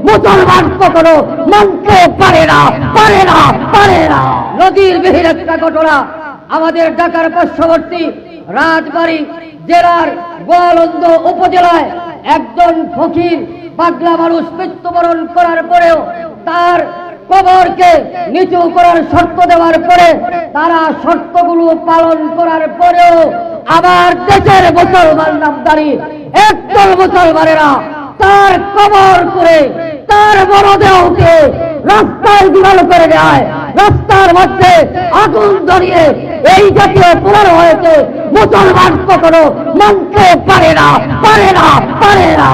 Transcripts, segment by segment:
মুসলমান কখনো মানতে পারে না, পারে না, পারে না। নদীর বিহীন একটা ঘটনা আমাদের ঢাকার পার্শ্ববর্তী রাজবাড়ী জেলার গোয়ালন্দ উপজেলায় একজন ফকির পাগলা মানুষ মৃত্যুবরণ করার পরেও তার কবরকে নিচু করার শর্ত দেওয়ার পরে তারা শর্তগুলো পালন করার পরেও আবার দেশের মুসলমান নামধারী একদল মুসলমানেরা তার কবর করে তার মরদেহকে রাস্তায় বিমান করে দেয়, রাস্তার মধ্যে আগুন ধরিয়ে এই জাতীয় পুরাণ হয়েছে। মুসলমান কখনো মানতে পারে না, পারে না, পারে না।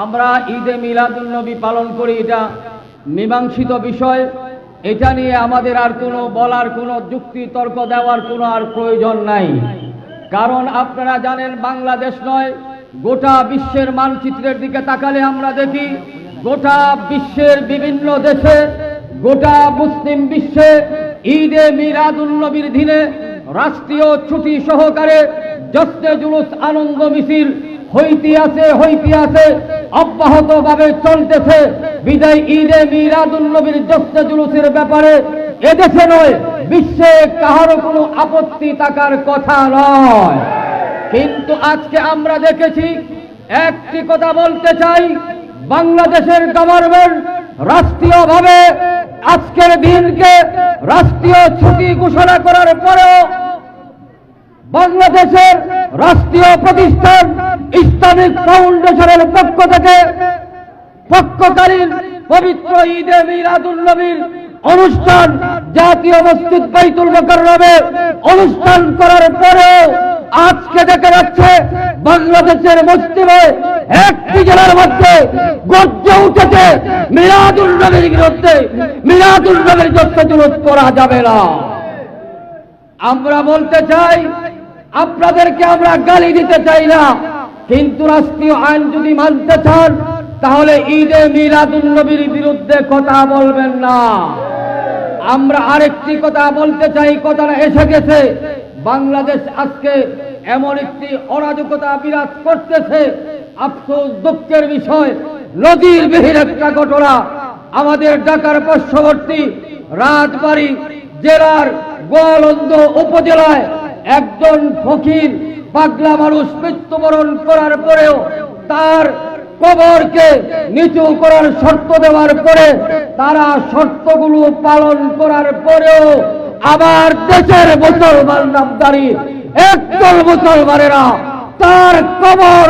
আমরা ঈদে মিলাদুন্নবী পালন করি, এটা মীমাংসিত বিষয়। এটা নিয়ে আমাদের আর কোনো বলার, কোনো যুক্তি তর্ক দেওয়ার কোনো আর প্রয়োজন নাই। কারণ আপনারা জানেন, বাংলাদেশ নয়, গোটা বিশ্বের মানচিত্রের দিকে তাকালে আমরা দেখি গোটা বিশ্বের বিভিন্ন দেশে, গোটা মুসলিম বিশ্বে ঈদে মিলাদুন্নবীর দিনে রাষ্ট্রীয় ছুটি সহকারে জশ্নে জুলুস আনন্দ মিছিল হইতে আছে, অব্যাহতভাবে চলতেছে। বিদায় ঈদে মিলাদুন্নবীর জশ্নে জুলুসের ব্যাপারে এদেশে নয়, বিশ্বে কাহারও কোনো আপত্তি থাকার কথা নয়। কিন্তু আজকে আমরা দেখেছি, একটি কথা বলতে চাই, বাংলাদেশের গভর্নমেন্ট রাষ্ট্রীয়ভাবে আজকের দিনকে রাষ্ট্রীয় ছুটি ঘোষণা করার পরেও বাংলাদেশের রাষ্ট্রীয় প্রতিষ্ঠান ইসলামিক ফাউন্ডেশনের পক্ষ থেকে পক্ষকালীন পবিত্র ঈদে মিলাদুন্নবীর অনুষ্ঠান জাতীয় মসজিদ বাইতুল মোকাররমে অনুষ্ঠান করার পরেও আজকে দেখা যাচ্ছে বাংলাদেশের মসজিদে একটি জেলার মধ্যে গর্জে উঠেছে মিলাদুন্নবীর বিরুদ্ধে। মিলাদুন্নবীর জশ্নে জুলুস করা যাবে না। আমরা বলতে চাই, আপনাদেরকে আমরা গালি দিতে চাই না, কিন্তু রাষ্ট্রীয় আইন যদি মানতে চান তাহলে ঈদে মিলাদুন্নবীর বিরুদ্ধে কথা বলবেন না। আমরা আরেকটি কথা বলতে চাই, কথাটা এসে গেছে, বাংলাদেশ আজকে এমন একটি অরাজকতা বিরাজ করতেছে, আফসোস দুঃখের বিষয়, নদীর বিহীন একটা ঘটনা আমাদের ঢাকার পার্শ্ববর্তী রাজবাড়ী জেলার গোয়ালন্দ উপজেলায় একজন ফকির পাগলা মানুষ মৃত্যুবরণ করার পরেও তার কবরকে নিচু করার শর্ত দেওয়ার পরে তারা শর্তগুলো পালন করার পরেও আবার দেশের মুসলমান নামধারী একদল মুসলমানেরা তার কবর